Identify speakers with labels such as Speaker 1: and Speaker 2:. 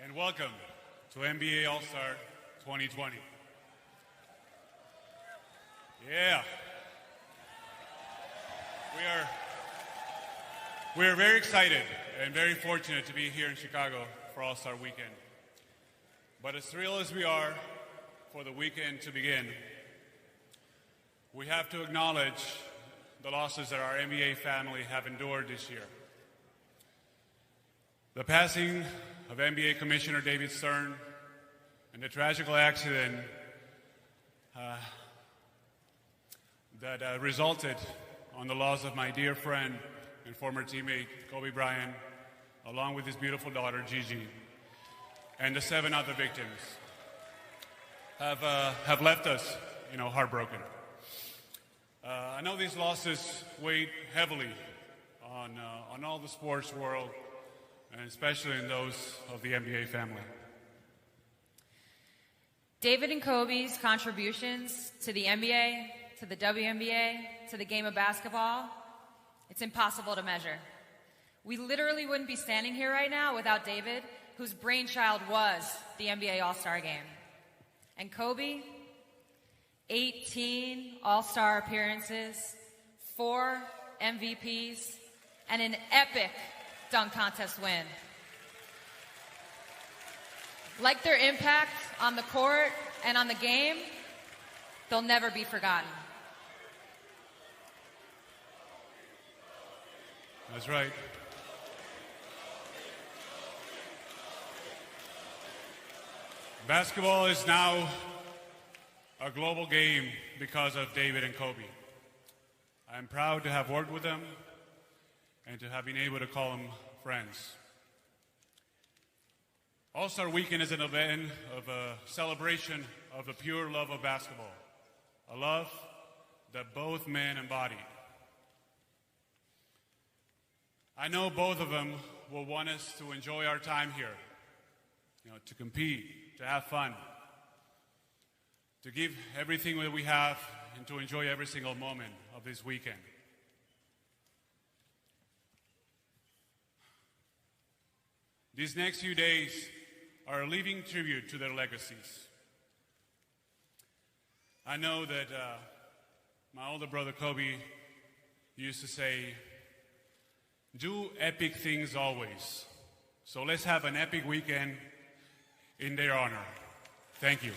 Speaker 1: and welcome to NBA All-Star 2020. Yeah. We are very excited and very fortunate to be here in Chicago for All-Star Weekend. But as thrilled as we are for the weekend to begin, we have to acknowledge the losses that our NBA family have endured this year. The passing of NBA Commissioner David Stern and the tragical accident that resulted on the loss of my dear friend and former teammate Kobe Bryant, along with his beautiful daughter Gigi, and the 7 other victims have left us, heartbroken. I know these losses weighed heavily on all the sports world, and especially in those of the NBA family.
Speaker 2: David and Kobe's contributions to the NBA, to the WNBA, to the game of basketball, it's impossible to measure. We literally wouldn't be standing here right now without David, whose brainchild was the NBA All-Star Game. And Kobe, 18 All-Star appearances, 4 MVPs, and an epic dunk contest win. Like their impact on the court and on the game, they'll never be forgotten.
Speaker 1: That's right. Basketball is now a global game because of David and Kobe. I'm proud to have worked with them and to have been able to call them friends. All-Star Weekend is an event of a celebration of the pure love of basketball, a love that both men embody. I know both of them will want us to enjoy our time here, to compete, to have fun, to give everything that we have, and to enjoy every single moment of this weekend. These next few days are a living tribute to their legacies. I know that my older brother Kobe used to say, "Do epic things always." So let's have an epic weekend in their honor. Thank you.